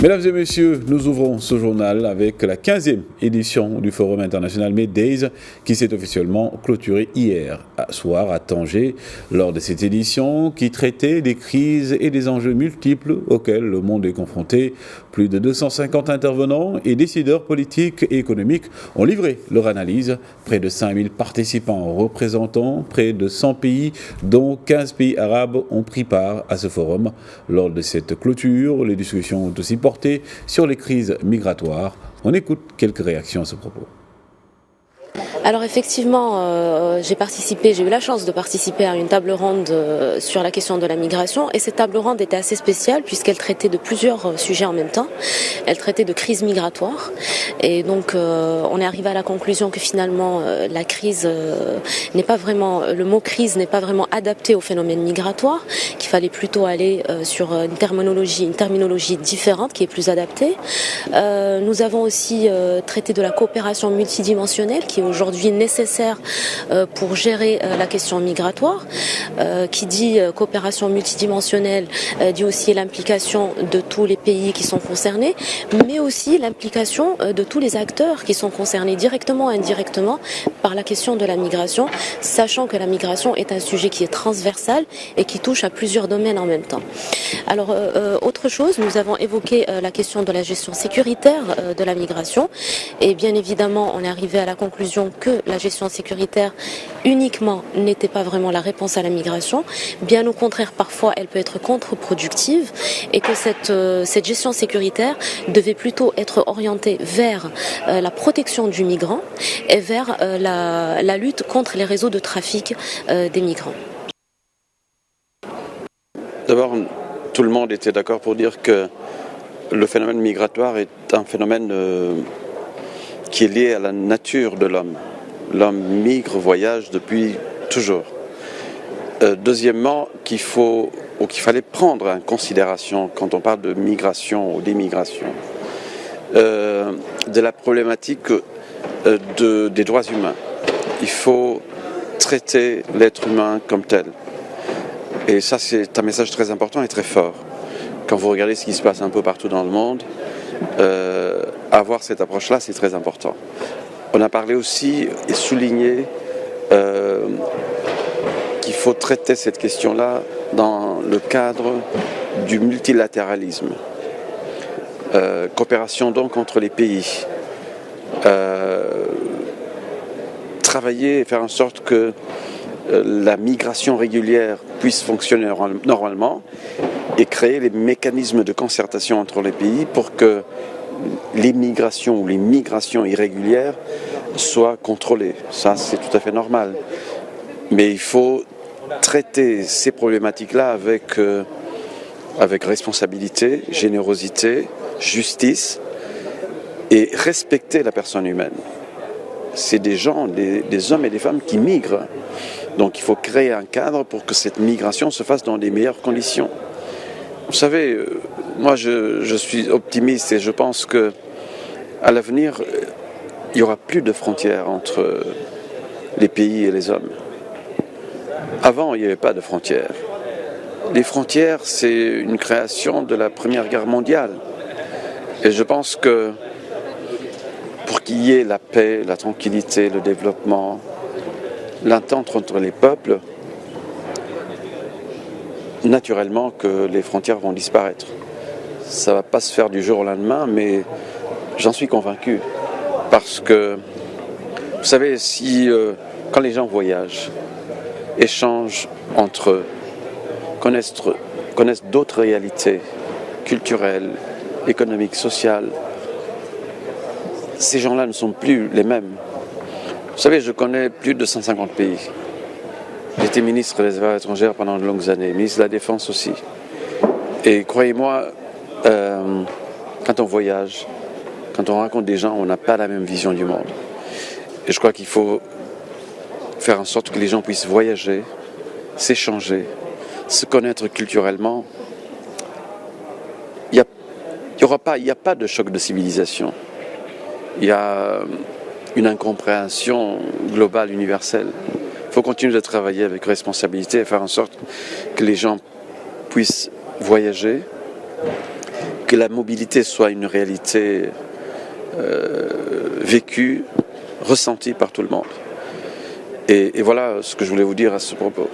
Mesdames et messieurs, nous ouvrons ce journal avec la 15e édition du Forum international Made Days qui s'est officiellement clôturé hier soir à Tanger. Lors de cette édition qui traitait des crises et des enjeux multiples auxquels le monde est confronté, plus de 250 intervenants et décideurs politiques et économiques ont livré leur analyse. Près de 5000 participants représentant près de 100 pays, dont 15 pays arabes, ont pris part à ce forum. Lors de cette clôture, les discussions ont aussi porté sur les crises migratoires. On écoute quelques réactions à ce propos. Alors effectivement, j'ai eu la chance de participer à une table ronde sur la question de la migration, et cette table ronde était assez spéciale puisqu'elle traitait de plusieurs sujets en même temps. Elle traitait de crise migratoire, et donc on est arrivé à la conclusion que finalement la crise le mot crise n'est pas vraiment adapté au phénomène migratoire, qu'il fallait plutôt aller sur une terminologie différente qui est plus adaptée. Nous avons aussi traité de la coopération multidimensionnelle qui est aujourd'hui nécessaire pour gérer la question migratoire. Qui dit coopération multidimensionnelle dit aussi l'implication de tous les pays qui sont concernés, mais aussi l'implication de tous les acteurs qui sont concernés directement ou indirectement par la question de la migration, sachant que la migration est un sujet qui est transversal et qui touche à plusieurs domaines en même temps. Alors, autre chose, nous avons évoqué la question de la gestion sécuritaire de la migration, et bien évidemment, on est arrivé à la conclusion que la gestion sécuritaire uniquement n'était pas vraiment la réponse à la migration. Bien au contraire, parfois, elle peut être contre-productive, et que cette gestion sécuritaire devait plutôt être orientée vers la protection du migrant et vers la lutte contre les réseaux de trafic des migrants. D'abord, tout le monde était d'accord pour dire que le phénomène migratoire est un phénomène qui est lié à la nature de l'homme. L'homme migre, voyage depuis toujours. Deuxièmement, qu'il fallait prendre en considération quand on parle de migration ou d'immigration, de la problématique des droits humains. Il faut traiter l'être humain comme tel. Et ça, c'est un message très important et très fort. Quand vous regardez ce qui se passe un peu partout dans le monde, avoir cette approche-là, c'est très important. On a parlé aussi et souligné qu'il faut traiter cette question-là dans le cadre du multilatéralisme. Coopération donc entre les pays. Travailler et faire en sorte que la migration régulière puisse fonctionner normalement et créer les mécanismes de concertation entre les pays pour que l'immigration ou les migrations irrégulières soient contrôlées. Ça, c'est tout à fait normal. Mais il faut traiter ces problématiques-là avec responsabilité, générosité, justice et respecter la personne humaine. C'est des gens, des hommes et des femmes qui migrent. Donc il faut créer un cadre pour que cette migration se fasse dans les meilleures conditions. Vous savez, moi je suis optimiste et je pense que à l'avenir, il n'y aura plus de frontières entre les pays et les hommes. Avant, il n'y avait pas de frontières. Les frontières, c'est une création de la Première Guerre mondiale. Et je pense que pour qu'il y ait la paix, la tranquillité, le développement, l'entente entre les peuples, naturellement que les frontières vont disparaître. Ça ne va pas se faire du jour au lendemain, mais j'en suis convaincu. Parce que, vous savez, quand les gens voyagent, échangent entre eux, connaissent d'autres réalités culturelles, économiques, sociales, ces gens-là ne sont plus les mêmes. Vous savez, je connais plus de 150 pays. J'étais ministre des Affaires étrangères pendant de longues années, ministre de la Défense aussi. Et croyez-moi, quand on voyage, quand on rencontre des gens, on n'a pas la même vision du monde. Et je crois qu'il faut faire en sorte que les gens puissent voyager, s'échanger, se connaître culturellement. Il n'y a pas de choc de civilisation. Il y a une incompréhension globale, universelle. Il faut continuer de travailler avec responsabilité et faire en sorte que les gens puissent voyager que la mobilité soit une réalité vécue, ressentie par tout le monde. Et voilà ce que je voulais vous dire à ce propos.